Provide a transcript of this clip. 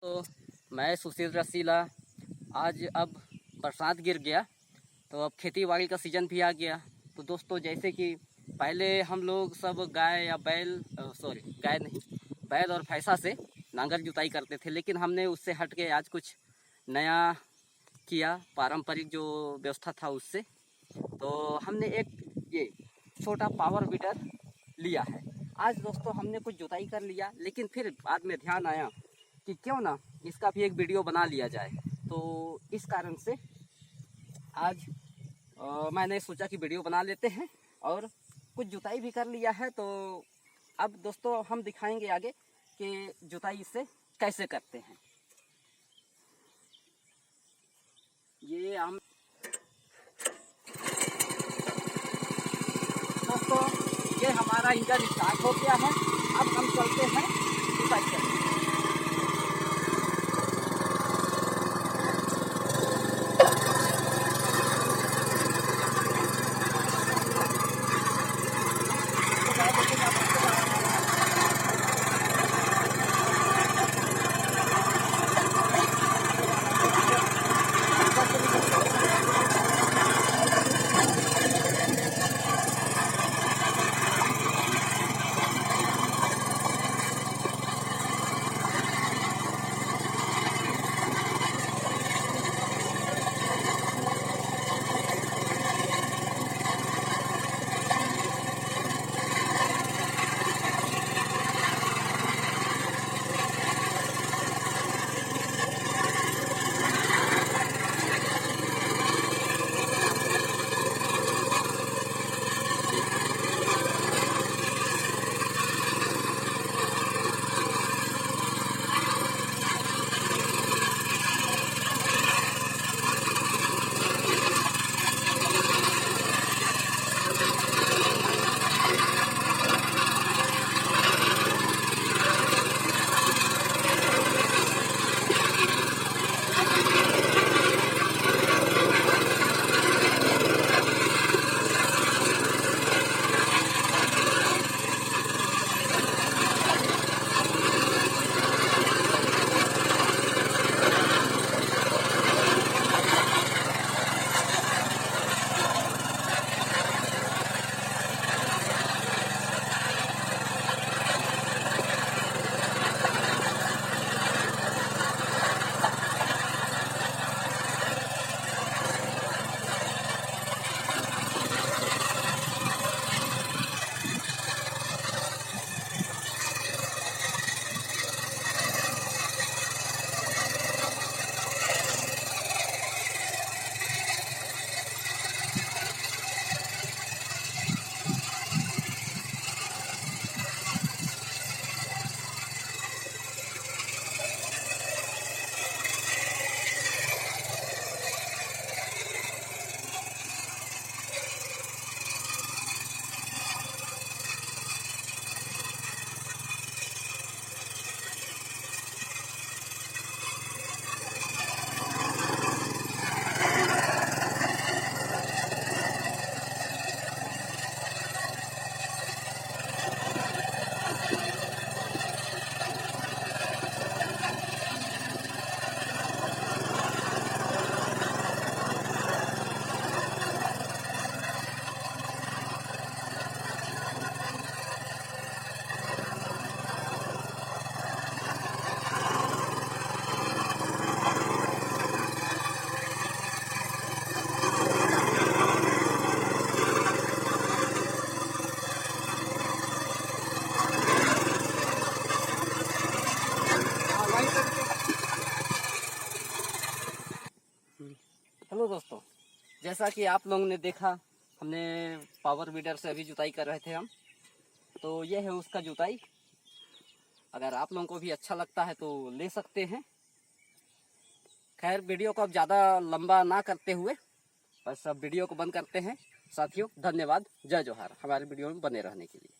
तो मैं सुशील रसीला। आज अब बरसात गिर गया तो अब खेती बाड़ी का सीज़न भी आ गया। तो दोस्तों, जैसे कि पहले हम लोग सब गाय या बैल गाय नहीं, बैल और भैंसा से नांगल जुताई करते थे, लेकिन हमने उससे हट के आज कुछ नया किया, पारंपरिक जो व्यवस्था था उससे। तो हमने एक ये छोटा पावर वीडर लिया है। आज दोस्तों हमने कुछ जुताई कर लिया, लेकिन फिर बाद में ध्यान आया कि क्यों ना इसका भी एक वीडियो बना लिया जाए। तो इस कारण से आज मैंने सोचा कि वीडियो बना लेते हैं और कुछ जुताई भी कर लिया है। तो अब दोस्तों हम दिखाएंगे आगे कि जुताई इससे कैसे करते हैं। ये हम दोस्तों, ये हमारा इंजन स्टार्ट हो गया है। अब हम चलते हैं जुताई करने। हेलो दोस्तों, जैसा कि आप लोगों ने देखा, हमने पावर वीडर से अभी जुताई कर रहे थे हम। तो ये है उसका जुताई। अगर आप लोगों को भी अच्छा लगता है तो ले सकते हैं। खैर, वीडियो को अब ज़्यादा लंबा ना करते हुए बस अब वीडियो को बंद करते हैं। साथियों, धन्यवाद। जय जोहार हमारे वीडियो में बने रहने के लिए।